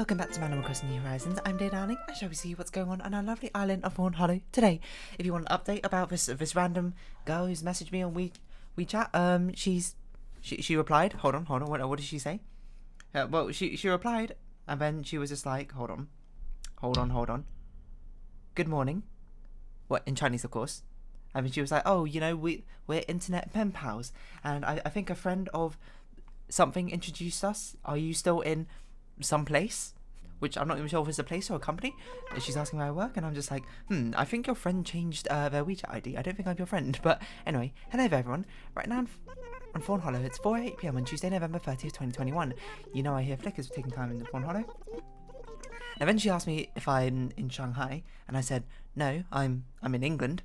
Welcome back to Man Across New Horizons. I'm Dear Darling. I shall see what's going on our lovely island of Fawnhollow today. If you want an update about this random girl who's messaged me on WeChat, she replied. Hold on. What did she say? Well, she replied, and then she was just like, hold on. Good morning. What, in Chinese, of course. And then she was like, oh, you know, we're internet pen pals, and I think a friend of something introduced us. Are you still in some place? Which I'm not even sure if it's a place or a company. And she's asking where I work, and I'm just like, I think your friend changed their WeChat ID. I don't think I'm your friend. But anyway, hello there, everyone. Right now on Fawnhollow, it's 4:08 PM on Tuesday, November 30th, 2021. You know I hear flickers for taking time in the Fawnhollow. And then she asked me if I'm in Shanghai, and I said, no, I'm in England.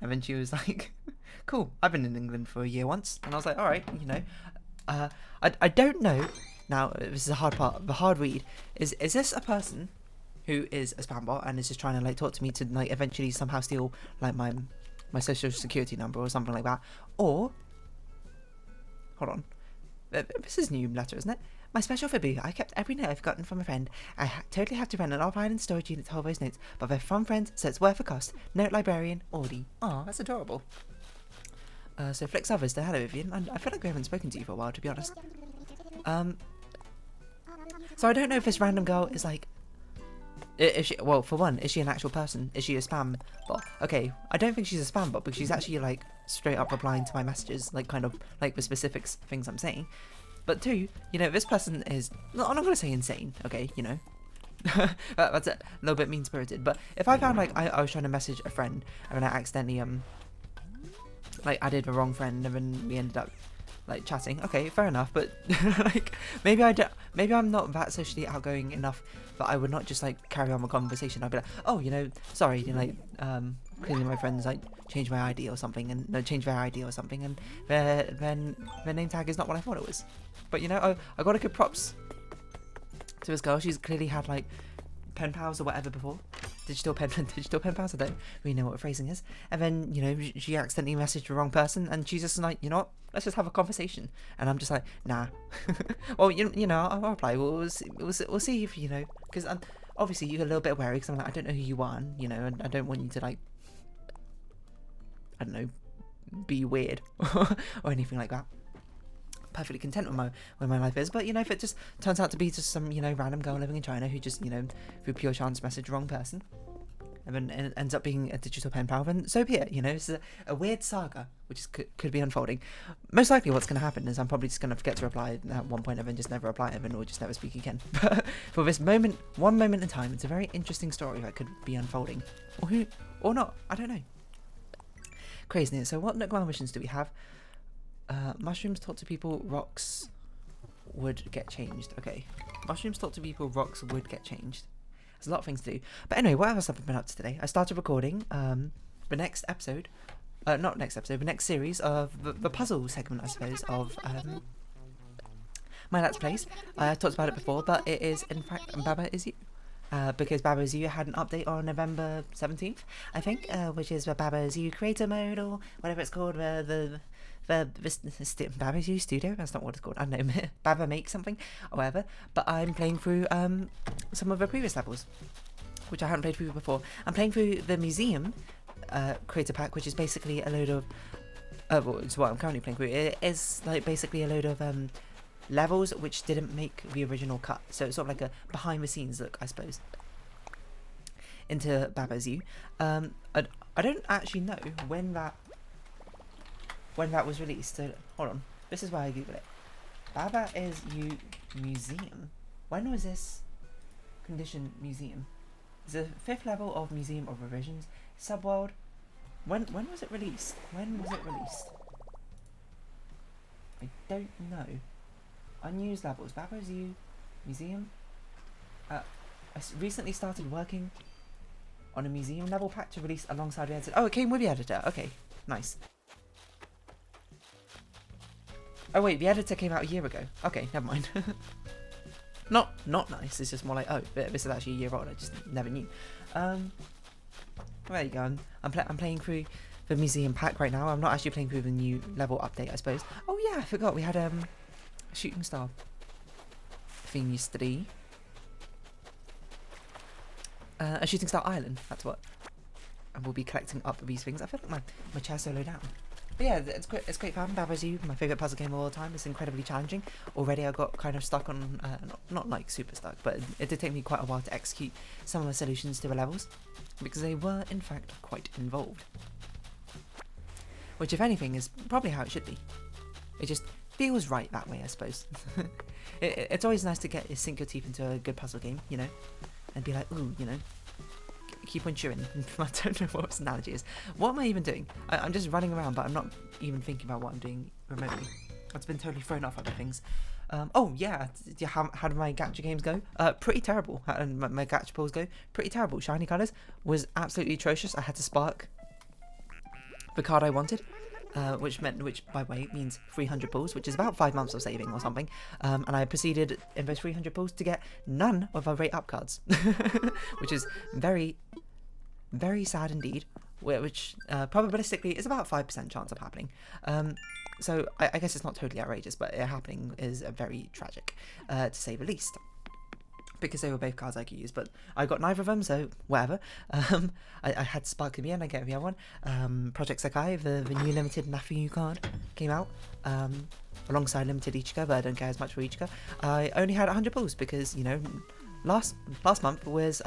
And then she was like, cool, I've been in England for a year once. And I was like, alright, you know. I don't know. Now, this is the hard part. The hard read is this a person who is a spam bot and is just trying to like talk to me to like eventually somehow steal like my social security number or something like that? Or hold on, this is a new letter, isn't it? My special fibby. I kept every note I've gotten from a friend. I totally have to rent an off-island storage unit to hold those notes, but they're from friends, so it's worth a cost. Note librarian, Audie. Aw, that's adorable. So Flicks Others, say hello, Vivian. And I feel like we haven't spoken to you for a while, to be honest. So I don't know if this random girl is like, well, for one, is she an actual person? Is she a spam bot? Okay, I don't think she's a spam bot because she's actually like straight up replying to my messages, like kind of like the specific things I'm saying. But two, you know, this person is, I'm not going to say insane, okay, you know. That's a little bit mean-spirited. But if I found like I was trying to message a friend and then I accidentally like added the wrong friend and then we ended up like chatting, okay, fair enough, but like maybe I'm not that socially outgoing enough that I would not just like carry on the conversation. I'd be like, oh, you know, sorry, you know, like clearly my friends like change my ID or something, and no, change their ID or something, and then their name tag is not what I thought it was. But you know, I got to give props to this girl. She's clearly had like pen pals or whatever before. Digital pen pals, I don't really know what the phrasing is. And then, you know, she accidentally messaged the wrong person, and she's just like, you know what, let's just have a conversation. And I'm just like, nah. Well, you know, I'll reply. We'll see if, you know, because obviously you're a little bit wary, because I'm like, I don't know who you are, and, you know, and I don't want you to like, I don't know, be weird or anything like that. Perfectly content with my life is, but you know, if it just turns out to be just some, you know, random girl living in China who just, you know, through pure chance messaged the wrong person and then ends up being a digital pen pal, then so be it. You know, it's a weird saga which could be unfolding. Most likely what's going to happen is I'm probably just going to forget to reply at one point and then just never reply and then we'll just never speak again. But for this moment, one moment in time, it's a very interesting story that could be unfolding, or not, I don't know. Craziness. So what nook missions do we have? Mushrooms talk to people, rocks would get changed. Okay. Mushrooms talk to people, rocks would get changed. There's a lot of things to do. But anyway, what else have I been up to today? I started recording the next episode, the next series of the puzzle segment, I suppose, of my Let's Plays. I talked about it before, but it is, in fact, Baba Is You. Because Baba Is You had an update on November 17th, I think, which is the Baba Is You creator mode, or whatever it's called, the Baba Is You Studio, that's not what it's called, I don't know, Baba Make something, or whatever, but I'm playing through some of the previous levels, which I haven't played through before. I'm playing through the museum creator pack, which is basically a load of, well, it's what I'm currently playing through. It is like basically a load of levels which didn't make the original cut, so it's sort of like a behind the scenes look, I suppose, into Baba Is You. I don't actually know when that was released, so hold on, this is why I googled it. Baba Is You Museum. When was this condition museum? It's the 5th level of Museum of Revisions. Subworld. When was it released? I don't know. Unused levels. Baba Is You Museum. I recently started working on a museum level pack to release alongside the editor. Oh, it came with the editor. Okay, nice. Oh wait, the editor came out a year ago. Okay, never mind. Not nice. It's just more like, oh, this is actually a year old. I just never knew. There you go. I'm playing through the museum pack right now. I'm not actually playing through the new level update, I suppose. Oh yeah, I forgot we had a shooting star thing yesterday. A shooting star island, that's what. And we'll be collecting up these things. I feel like my chair's so low down. But yeah, it's great fun. Babazu, my favourite puzzle game of all time. It's incredibly challenging. Already I got kind of stuck on, not like super stuck, but it did take me quite a while to execute some of the solutions to the levels, because they were in fact quite involved. Which, if anything, is probably how it should be. It just feels right that way, I suppose. It's always nice to sink your teeth into a good puzzle game, you know, and be like, ooh, you know, keep on chewing. I don't know what this analogy is. What am I even doing? I'm just running around, but I'm not even thinking about what I'm doing remotely. It's been totally thrown off other things. Oh yeah, how did my gacha games go? Pretty terrible. How did my gacha pulls go? Pretty terrible. Shiny colours was absolutely atrocious. I had to spark the card I wanted. Which by the way means 300 pulls, which is about 5 months of saving or something. And I proceeded in those 300 pulls to get none of our rate up cards, which is very, very sad indeed. Which probabilistically is about 5% chance of happening. So I guess it's not totally outrageous, but it happening is very tragic, to say the least. Because they were both cards I could use, but I got neither of them, so whatever. I had Spark in the end, I get the other one. Project Sakai, the new limited Nafu card, came out, alongside limited Ichika, but I don't care as much for Ichika. I only had 100 pulls because, you know, last month was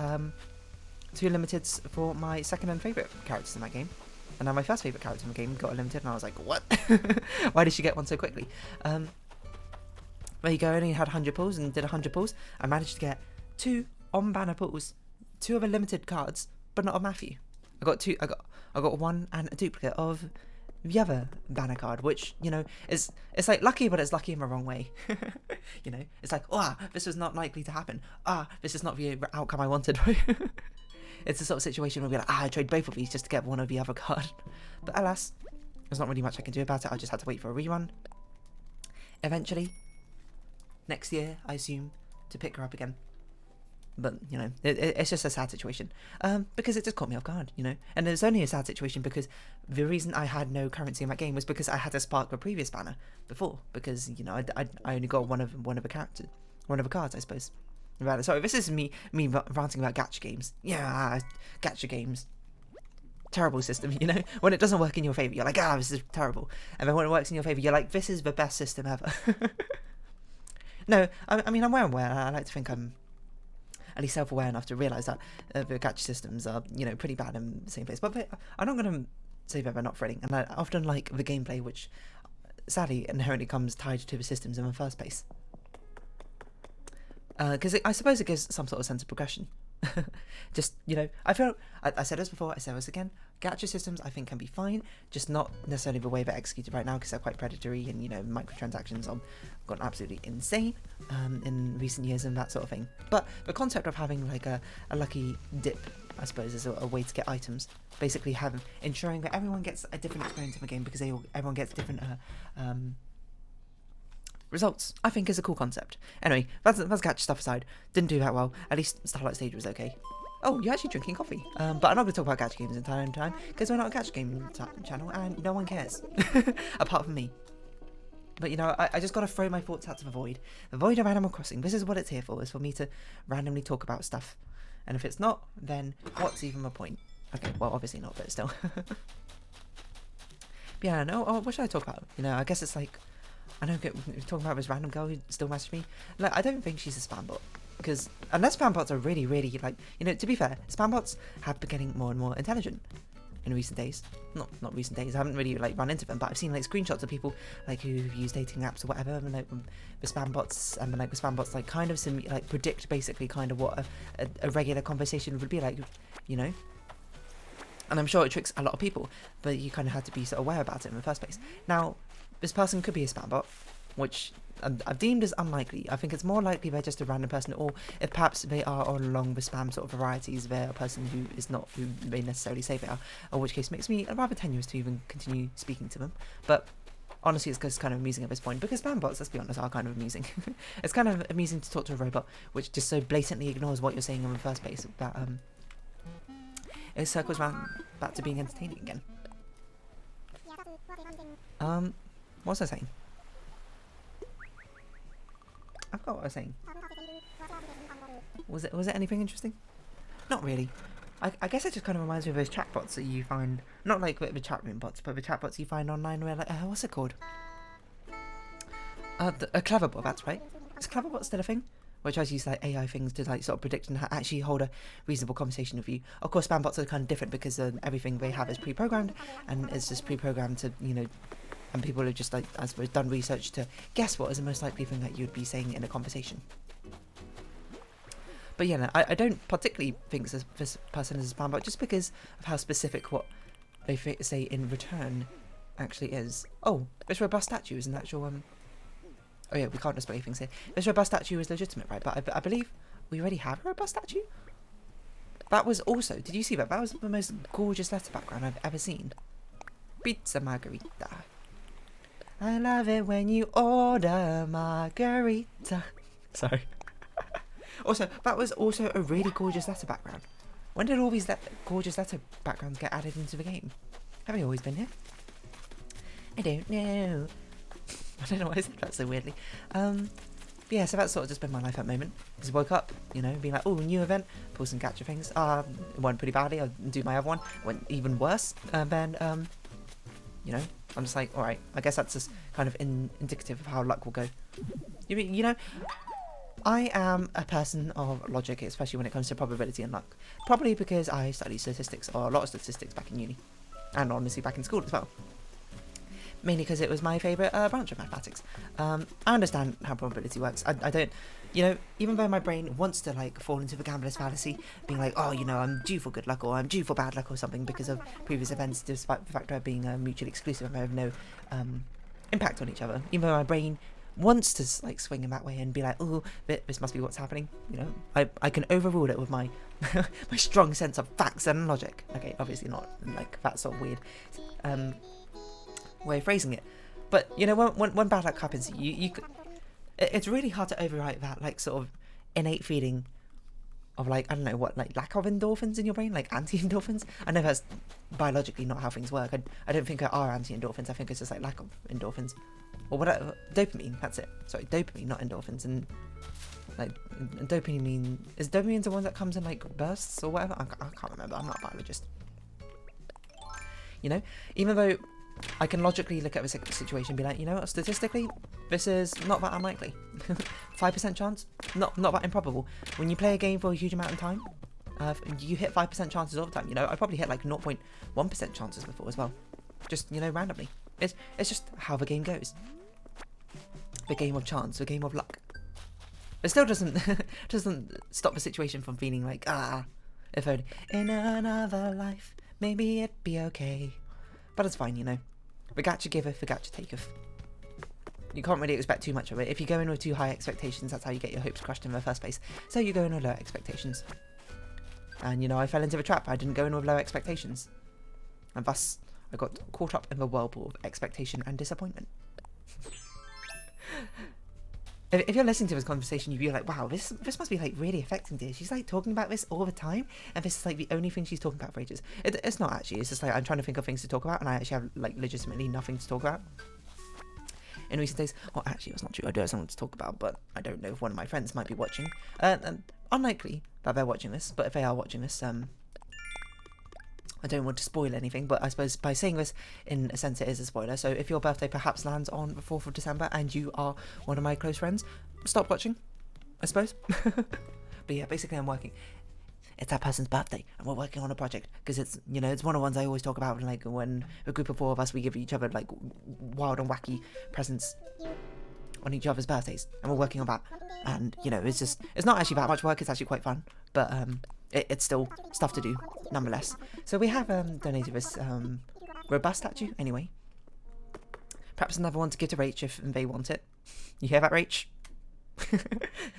2 limiteds for my second and favourite characters in that game. And now my first favourite character in the game got a limited, and I was like, what? Why did she get one so quickly? There you go, I only had 100 pulls and did 100 pulls. I managed to get 2 on-banner pulls, 2 of a limited cards, but not of Matthew. I got one and a duplicate of the other banner card, which, you know, it's like lucky, but it's lucky in the wrong way. You know, it's like, this was not likely to happen. This is not the outcome I wanted. It's the sort of situation where we're like, I trade both of these just to get one of the other card. But alas, there's not really much I can do about it. I just had to wait for a rerun. Eventually, next year, I assume, to pick her up again. But, you know, it's just a sad situation. Because it just caught me off guard, you know. And it was only a sad situation because the reason I had no currency in that game was because I had to spark the previous banner before. Because, you know, I only got one of the cards, I suppose. Right, sorry, this is me ranting about gacha games. Yeah, gacha games. Terrible system, you know? When it doesn't work in your favour, you're like, this is terrible. And then when it works in your favour, you're like, this is the best system ever. No, I mean, I'm well aware. I like to think I'm at least self-aware enough to realise that the gacha systems are, you know, pretty bad in the same place. But I'm not going to say that they're not thrilling. And I often like the gameplay, which sadly inherently comes tied to the systems in the first place. Because I suppose it gives some sort of sense of progression. Just, you know, I said this before, I said this again, gacha systems I think can be fine, just not necessarily the way they're executed right now, because they're quite predatory, and, you know, microtransactions have gone absolutely insane in recent years and that sort of thing. But the concept of having like a lucky dip, I suppose, is a way to get items, basically ensuring that everyone gets a different experience in the game, because everyone gets different results, I think, is a cool concept. Anyway, that's gacha stuff aside. Didn't do that well. At least Starlight Stage was okay. Oh, you're actually drinking coffee. But I'm not going to talk about gacha games in time, because we're not a gacha game channel, and no one cares. Apart from me. But, you know, I just got to throw my thoughts out to the void. The void of Animal Crossing. This is what it's here for, is for me to randomly talk about stuff. And if it's not, then what's even the point? Okay, well, obviously not, but still. But yeah, no, what should I talk about? You know, I guess it's like, I know we're talking about this random girl who still messaged me. Like, I don't think she's a spam bot. Because unless spam bots are really, really, like, you know, to be fair, spam bots have been getting more and more intelligent in recent days. Not recent days, I haven't really, like, run into them, but I've seen, like, screenshots of people, like, who've used dating apps or whatever, and, like, the spam bots, and, like, the spam bots, like, kind of, like, predict, basically, kind of what a regular conversation would be like, you know? And I'm sure it tricks a lot of people, but you kind of had to be sort of aware about it in the first place. Now, this person could be a spam bot, which I've deemed as unlikely. I think it's more likely they're just a random person, or if perhaps they are all along the spam sort of varieties, they're a person who is not who they necessarily say they are, in which case makes me rather tenuous to even continue speaking to them. But honestly, it's just kind of amusing at this point, because spam bots, let's be honest, are kind of amusing. It's kind of amusing to talk to a robot which just so blatantly ignores what you're saying in the first place, that it circles around back to being entertaining again. What was I saying? I forgot what I was saying. Was it anything interesting? Not really. I guess it just kind of reminds me of those chatbots that you find, not like the chat room bots, but the chatbots you find online where, like, what's it called? A Cleverbot, that's right. Is Cleverbot still a thing? Where it tries to use like AI things to like sort of predict and actually hold a reasonable conversation with you. Of course, spam bots are kind of different because everything they have is pre-programmed, and it's just pre-programmed to, you know, and people have just like, I suppose, done research to guess what is the most likely thing that you would be saying in a conversation. But yeah, no, I don't particularly think this person is a spam bot just because of how specific what they say in return actually is. Oh, this robust statue is an actual oh yeah, we can't display things here. This robust statue is legitimate, right? But I believe we already have a robust statue. That was also, did you see that? That was the most gorgeous letter background I've ever seen. Pizza margarita. I love it when you order margarita. Sorry. Also, that was also a really gorgeous letter background. When did all these gorgeous letter backgrounds get added into the game? Have they always been here? I don't know. I don't know why I said that so weirdly. Yeah, so that's sort of just been my life at the moment. Just woke up, you know, being like, oh, new event, pull some gacha things. It went pretty badly. I'll do my other one. Went even worse. And then, you know, I'm just like, all right, I guess that's just kind of indicative of how luck will go. You know, I am a person of logic, especially when it comes to probability and luck. Probably because I studied statistics, or a lot of statistics back in uni. And honestly back in school as well. Mainly because it was my favourite branch of mathematics. I understand how probability works. I don't, you know, even though my brain wants to like fall into the gambler's fallacy, being like, oh, you know, I'm due for good luck or I'm due for bad luck or something because of previous events, despite the fact of being mutually exclusive and have no impact on each other. Even though my brain wants to like swing in that way and be like, oh, this must be what's happening. You know, I can overrule it with my my strong sense of facts and logic. Okay, obviously not like that sort of weird way of phrasing it, but you know, when bad luck happens, it's really hard to overwrite that like sort of innate feeling of like, I don't know what, like lack of endorphins in your brain, like anti-endorphins. I know that's biologically not how things work. I don't think there are anti-endorphins. I think it's just like lack of endorphins or whatever. Dopamine, that's it. Sorry, dopamine, not endorphins. And like dopamine is dopamine the one that comes in like bursts or whatever. I can't remember. I'm not a biologist. You know, even though I can logically look at the situation and be like, you know what, statistically, this is not that unlikely. 5% chance, not that improbable. When you play a game for a huge amount of time, you hit 5% chances all the time. You know, I probably hit like 0.1% chances before as well. Just, you know, randomly. It's just how the game goes. The game of chance, the game of luck. It still doesn't stop the situation from feeling like, if only in another life, maybe it'd be okay. But it's fine, you know. The gacha giveth, the gacha taketh. You can't really expect too much of it. If you go in with too high expectations, that's how you get your hopes crushed in the first place. So you go in with low expectations. And, you know, I fell into the trap. I didn't go in with low expectations. And thus, I got caught up in the whirlpool of expectation and disappointment. If you're listening to this conversation, you'd be like, wow, this must be like really affecting Dear. She's like talking about this all the time, and this is like the only thing she's talking about for ages. It's not actually. It's just like I'm trying to think of things to talk about, and I actually have like legitimately nothing to talk about in recent days. Well, actually, it's not true. I do have something to talk about, but I don't know if one of my friends might be watching. Unlikely that they're watching this, but if they are watching this, I don't want to spoil anything, but I suppose by saying this, in a sense, it is a spoiler. So if your birthday perhaps lands on the 4th of December and you are one of my close friends, stop watching, I suppose. But yeah, basically I'm working. It's that person's birthday, and we're working on a project, because it's, you know, it's one of the ones I always talk about, like when a group of 4 of us, we give each other like wild and wacky presents on each other's birthdays, and we're working on that. And, you know, it's not actually that much work, it's actually quite fun, but it's still stuff to do, nonetheless. So we have donated this robust statue, anyway. Perhaps another one to give to Rach if they want it. You hear that, Rach?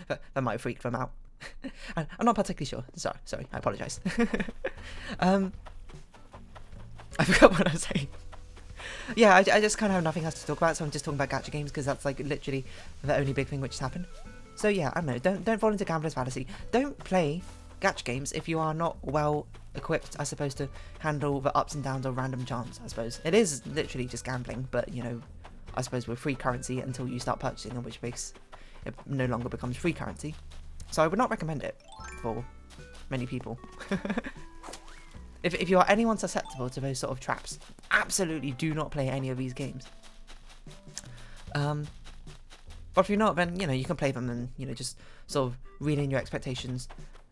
That might freak them out. I'm not particularly sure. Sorry, I apologise. I forgot what I was saying. Yeah, I just kind of have nothing else to talk about, so I'm just talking about gacha games, because that's like literally the only big thing which has happened. So yeah, I don't know, don't fall into gambler's fallacy. Don't play gacha games if you are not well equipped, I suppose, to handle the ups and downs of random chance, I suppose. It is literally just gambling, but, you know, I suppose with free currency until you start purchasing, in which case it no longer becomes free currency. So I would not recommend it for many people. If you are anyone susceptible to those sort of traps, absolutely do not play any of these games. But if you're not, then, you know, you can play them and, you know, just sort of read in your expectations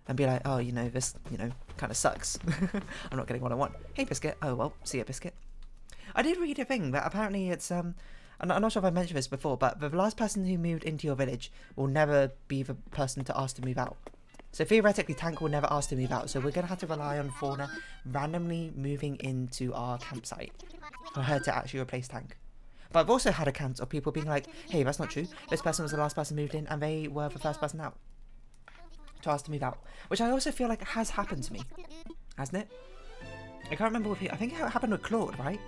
and be like, oh, you know, this, you know, kind of sucks. I'm not getting what I want. Hey, Biscuit. Oh, well, see ya, Biscuit. I did read a thing that apparently it's, I'm not sure if I mentioned this before, but the last person who moved into your village will never be the person to ask to move out. So theoretically, Tank will never ask to move out, so we're going to have to rely on Fauna randomly moving into our campsite for her to actually replace Tank. But I've also had accounts of people being like, hey, that's not true. This person was the last person moved in and they were the first person out to ask to move out. Which I also feel like has happened to me. Hasn't it? I can't remember I think it happened with Claude, right?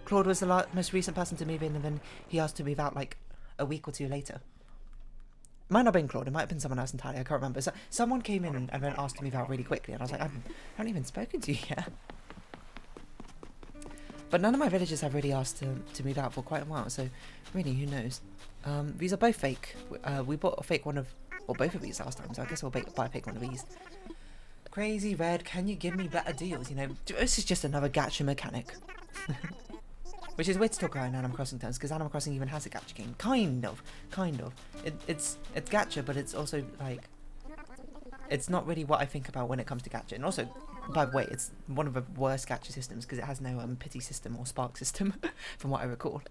Claude was the most recent person to move in and then he asked to move out like a week or two later. Might not have been Claude, it might have been someone else entirely, I can't remember. So someone came in and then asked to move out really quickly and I was like, I haven't even spoken to you yet. But none of my villagers have really asked to move out for quite a while, so really, who knows? These are both fake. We bought a fake one of, or both of these last time, so I guess we'll buy a fake one of these. Crazy Red, can you give me better deals? You know, this is just another gacha mechanic. Which is weird to talk about in Animal Crossing terms, because Animal Crossing even has a gacha game. Kind of. It's gacha, but it's also, like, it's not really what I think about when it comes to gacha. And also, by the way, it's one of the worst gacha systems, because it has no pity system or spark system, from what I recall.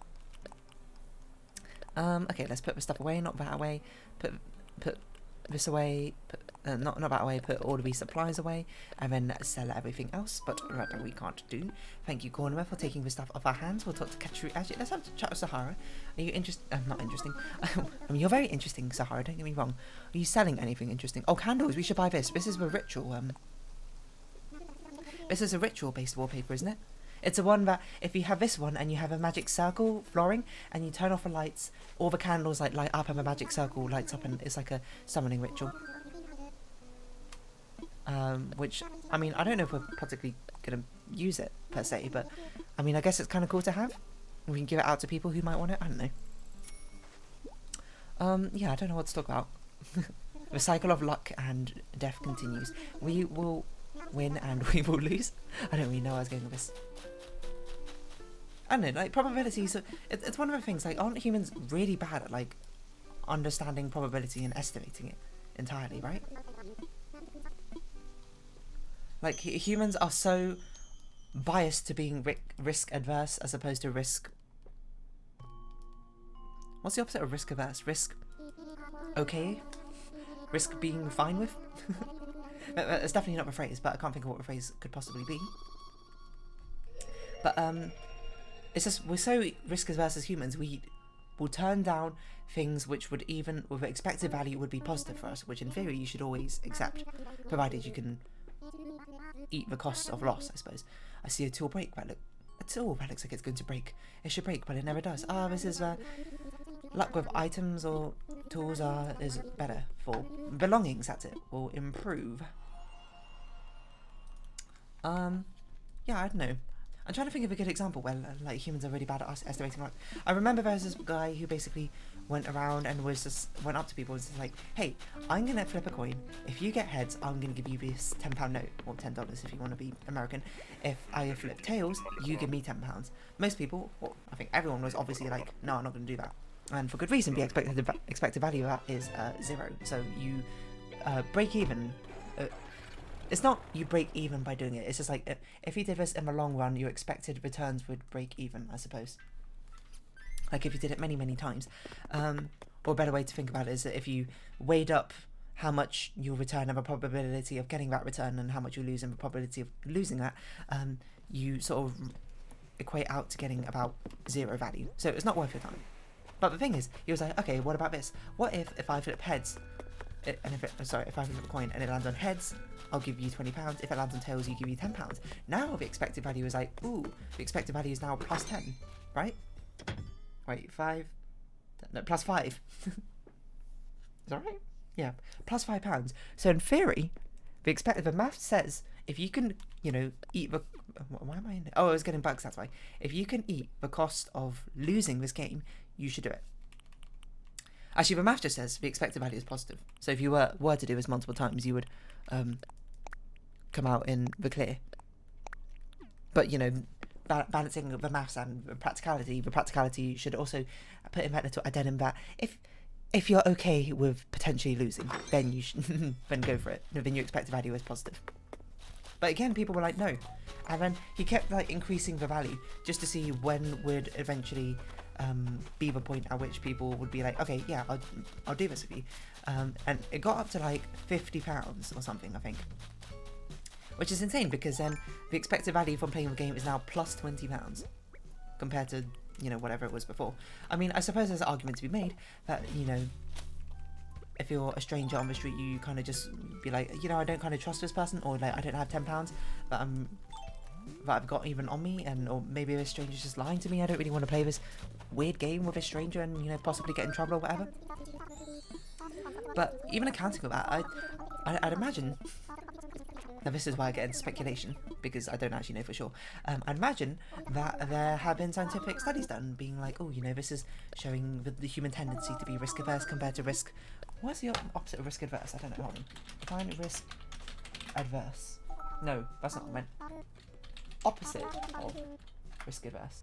Okay, let's put the stuff away, not that away. Put this away, not that away, put all of these supplies away, and then sell everything else, but that we can't do. Thank you, Corner, for taking the stuff off our hands. We'll talk to Katru. Actually, let's have a chat with Sahara. Are you not interesting. I mean, you're very interesting, Sahara, don't get me wrong. Are you selling anything interesting? Oh, candles, we should buy this. This is the ritual, this is a ritual-based wallpaper, isn't it? It's a one that, if you have this one and you have a magic circle flooring and you turn off the lights, all the candles like light up and the magic circle lights up and it's like a summoning ritual. Which, I mean, I don't know if we're particularly going to use it per se, but I mean, I guess it's kind of cool to have. We can give it out to people who might want it, I don't know. Yeah, I don't know what to talk about. The cycle of luck and death continues. We will win and we will lose. I don't really know where I was going with this. I don't know, like, probabilities, it's one of the things, like, aren't humans really bad at, like, understanding probability and estimating it entirely, right? Like, humans are so biased to being risk adverse as opposed to risk... What's the opposite of risk averse? Risk... okay? Risk being fine with? That's definitely not the phrase, but I can't think of what the phrase could possibly be. But, it's just, we're so risk averse as humans, we will turn down things which would even, with expected value, would be positive for us, which in theory you should always accept, provided you can eat the cost of loss, I suppose. I see a tool break, that looks like it's going to break. It should break, but it never does. Ah, this is, luck with items or tools is better for belongings, that's it, will improve. Yeah, I don't know. I'm trying to think of a good example where, like, humans are really bad at us estimating luck. I remember there was this guy who basically went around and went up to people and was like, hey, I'm going to flip a coin. If you get heads, I'm going to give you this £10 note, or $10 if you want to be American. If I flip tails, you give me £10. Most people, well, I think everyone was obviously like, no, I'm not going to do that. And for good reason, the expected value of that is 0. So you break even. It's not you break even by doing it. It's just like, if you did this in the long run, your expected returns would break even, I suppose. Like if you did it many, many times. Or a better way to think about it is that if you weighed up how much you'll return and the probability of getting that return and how much you'll lose and the probability of losing that, you sort of equate out to getting about 0 value. So it's not worth your time. But the thing is, he was like, okay, what about this? What if I flip heads, if I flip a coin and it lands on heads, I'll give you £20. If it lands on tails, you give me £10. Now the expected value is like, ooh, the expected value is now plus 10, right? Wait, 5? No, plus 5. Is that right? Yeah, plus £5. So in theory, the math says if you can, you know, eat the... Why am I in it? Oh, I was getting bugs, that's why. If you can eat the cost of losing this game, you should do it. Actually, the math just says the expected value is positive. So if you were to do this multiple times, you would come out in the clear. But, you know, balancing the maths and the practicality should also put in that little addendum that if you're okay with potentially losing, then you should then go for it. Then your expected value is positive. But again, people were like, no. And then he kept like increasing the value just to see when would eventually be the point at which people would be like, okay, yeah, I'll do this with you. And it got up to like £50 or something, I think. Which is insane, because then the expected value from playing the game is now plus £20 compared to, you know, whatever it was before. I mean, I suppose there's an argument to be made that, you know, if you're a stranger on the street, you kind of just be like, you know, I don't kind of trust this person, or like, I don't have £10 that I've got even on me, and or maybe this stranger's just lying to me. I don't really want to play this weird game with a stranger and, you know, possibly get in trouble or whatever. But even accounting for that, I'd imagine, now this is why I get into speculation, because I don't actually know for sure. I'd imagine that there have been scientific studies done being like, oh, you know, this is showing the human tendency to be risk averse compared to risk. What's the opposite of risk adverse? I don't know. Hold on. Define risk adverse. No, that's not what I meant. Opposite of risk adverse.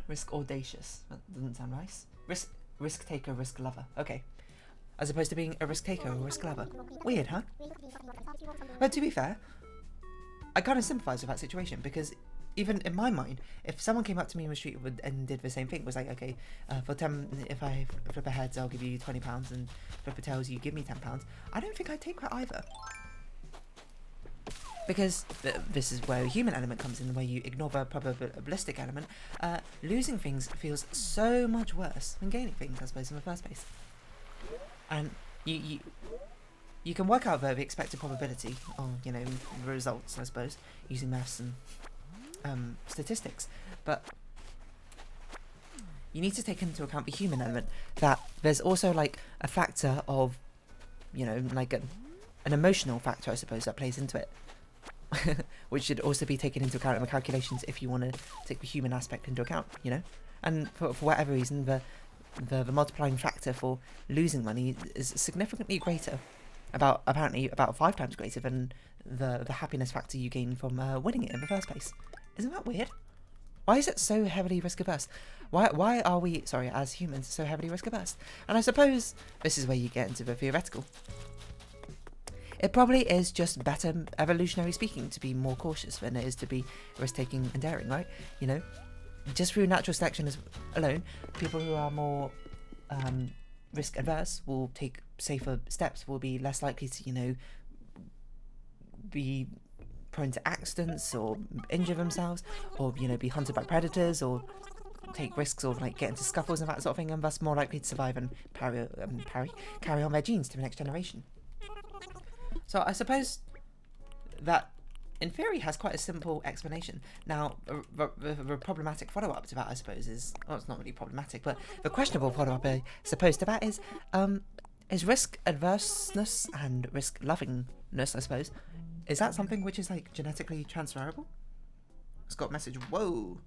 Risk audacious. That doesn't sound nice. Risk taker, risk lover. Okay. As opposed to being a risk taker or a risk lover. Weird, huh? But to be fair, I kind of sympathise with that situation, because even in my mind, if someone came up to me in the street and did the same thing, was like, okay, for 10, if I flip a heads, I'll give you £20, and flip a tails, you give me £10, I don't think I'd take that either. Because this is where a human element comes in, where you ignore the probabilistic element. Losing things feels so much worse than gaining things, I suppose, in the first place. And you can work out the expected probability, or, you know, the results, I suppose, using maths and statistics. But you need to take into account the human element, that there's also like a factor of, you know, like an emotional factor, I suppose, that plays into it. Which should also be taken into account in the calculations if you want to take the human aspect into account, you know. And for whatever reason, the multiplying factor for losing money is significantly greater, apparently about 5 times greater than the happiness factor you gain from winning it in the first place. Isn't that weird? Why is it so heavily risk averse? Why are we, sorry, as humans, so heavily risk averse? And I suppose this is where you get into the theoretical. It probably is just better, evolutionary speaking, to be more cautious than it is to be risk-taking and daring, right? You know, just through natural selection alone, people who are more risk-averse will take safer steps, will be less likely to, you know, be prone to accidents or injure themselves, or, you know, be hunted by predators, or take risks, or like get into scuffles and that sort of thing, and thus more likely to survive and carry on their genes to the next generation. So I suppose that, in theory, has quite a simple explanation. Now, the problematic follow-up to that, I suppose, is... well, it's not really problematic, but the questionable follow-up, I suppose, to that is risk adverseness and risk lovingness, I suppose. Is that something which is, like, genetically transferable? It's got a message. Whoa!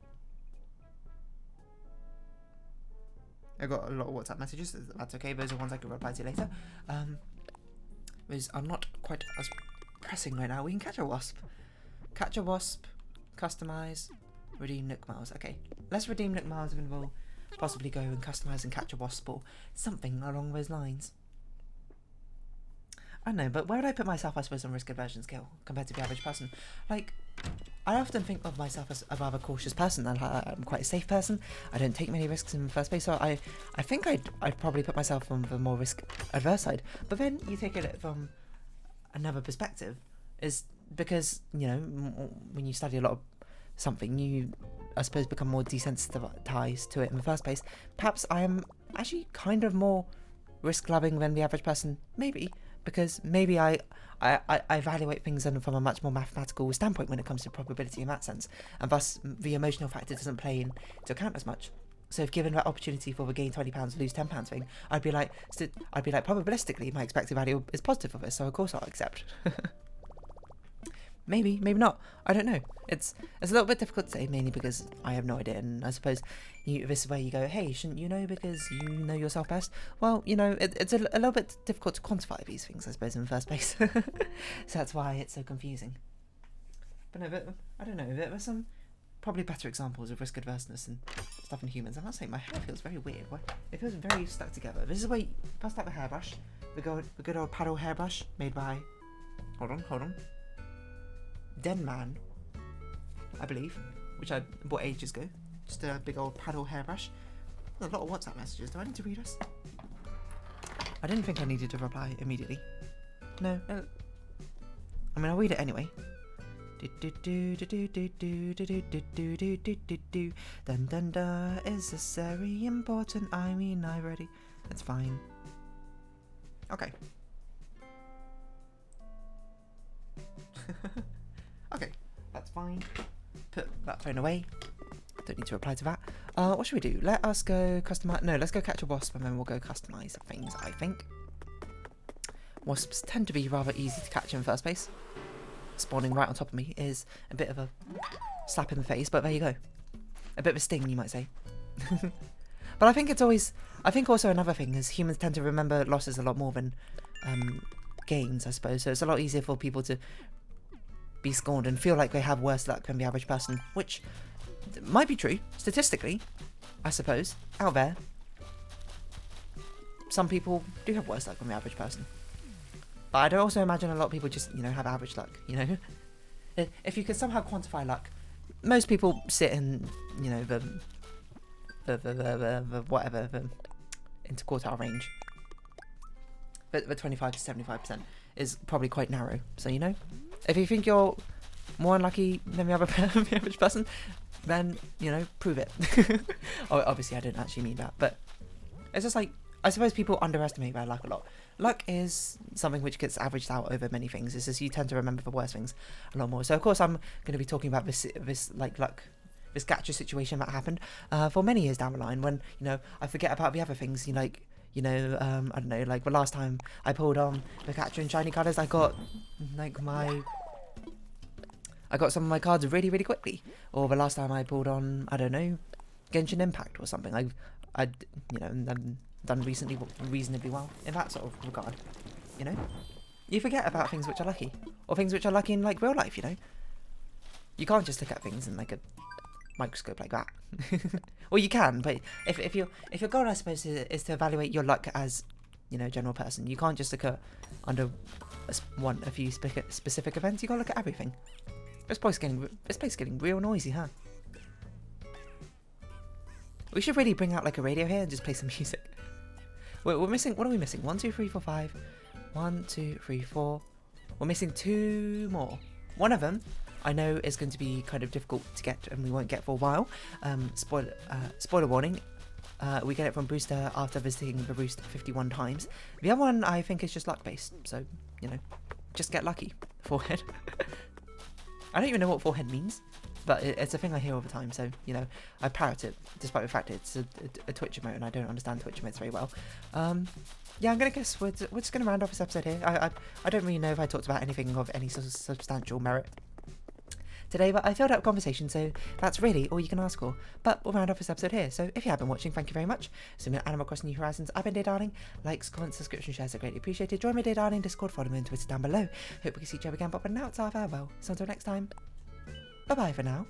I got a lot of WhatsApp messages. That's okay. Those are ones I can reply to later. Those are not quite as pressing right now. We can catch a wasp. Catch a wasp, customize, redeem Nook Miles. Okay, let's redeem Nook Miles, and we'll possibly go and customize and catch a wasp, or something along those lines. I don't know, but where would I put myself, I suppose, on risk aversion scale compared to the average person? Like, I often think of myself as a rather cautious person. I'm quite a safe person. I don't take many risks in the first place, so I think I'd probably put myself on the more risk adverse side. But then you take it from another perspective, is because, you know, when you study a lot of something, you, I suppose, become more desensitized to it in the first place. Perhaps I am actually kind of more risk loving than the average person, maybe. Because maybe I evaluate things from a much more mathematical standpoint when it comes to probability in that sense, and thus the emotional factor doesn't play into account as much. So if given that opportunity for the gain £20, lose £10 thing, I'd be like, probabilistically, my expected value is positive for this, so of course I'll accept. Maybe, maybe not. I don't know. It's a little bit difficult to say, mainly because I have no idea. And I suppose this is where you go, hey, shouldn't you know because you know yourself best? Well, you know, it's a little bit difficult to quantify these things, I suppose, in the first place. So that's why it's so confusing. But no, I don't know. There were some probably better examples of risk adverseness and stuff in humans. I must say, my hair feels very weird. It feels very stuck together. This is where you bust out the hairbrush. The good old paddle hairbrush made by... Hold on. Denman, I believe, which I bought ages ago. Just a big old paddle hairbrush. A lot of WhatsApp messages. Do I need to read us? I didn't think I needed to reply immediately. No. I mean, I'll read it anyway. Dun is this very important? I mean, I ready. That's fine. Okay. Okay, that's fine. Put that phone away. Don't need to reply to that. What should we do? Let us go customize. No, let's go catch a wasp and then we'll go customize things, I think. Wasps tend to be rather easy to catch in the first place. Spawning right on top of me is a bit of a slap in the face, but there you go. A bit of a sting, you might say. But I think it's always... I think also another thing is humans tend to remember losses a lot more than gains, I suppose. So it's a lot easier for people to be scorned and feel like they have worse luck than the average person, which might be true statistically, I suppose. Out there, some people do have worse luck than the average person, but I'd also imagine a lot of people just, you know, have average luck. You know, if you could somehow quantify luck, most people sit in, you know, the interquartile range. But the 25 to 75% is probably quite narrow. So, you know, if you think you're more unlucky than the average person, then, you know, prove it. Obviously, I didn't actually mean that, but it's just like, I suppose people underestimate their luck a lot. Luck is something which gets averaged out over many things. It's just you tend to remember the worst things a lot more. So, of course, I'm going to be talking about this like luck, this gacha situation that happened for many years down the line when, you know, I forget about the other things, you know, like, you know, I don't know, like the last time I pulled on the Catcher in Shiny Colours, I got, like, I got some of my cards really, really quickly. Or the last time I pulled on, I don't know, Genshin Impact or something. I'd you know, done reasonably well in that sort of regard, you know? You forget about things which are lucky. Or things which are lucky in, like, real life, you know? You can't just look at things in, like, a microscope like that. Well, you can, but if your goal, I suppose, is to evaluate your luck as, you know, general person, you can't just look at under a few specific events. You gotta look at everything. This place getting real noisy, huh? We should really bring out like a radio here and just play some music. We're missing. What are we missing? 1, 2, 3, 4, 5. 1, 2, 3, 4. We're missing 2 more. One of them I know is going to be kind of difficult to get and we won't get for a while. Spoiler warning. We get it from Booster after visiting the roost 51 times. The other one I think is just luck based. So, you know, just get lucky. Forehead. I don't even know what forehead means, but it's a thing I hear all the time. So, you know, I parrot it despite the fact it's a Twitch emote and I don't understand Twitch emotes very well. Yeah, I'm going to guess we're just going to round off this episode here. I don't really know if I talked about anything of any sort of substantial merit today, but I filled out a conversation, so that's really all you can ask for. But we'll round off this episode here. So if you have been watching, thank you very much. So in Animal Crossing New Horizons, I've been Dear Darling. Likes, comments, subscription, shares are greatly appreciated. Join my Dear Darling Discord, follow me on Twitter down below. Hope we can see each other again, but for now, it's our farewell. So until next time, bye bye for now.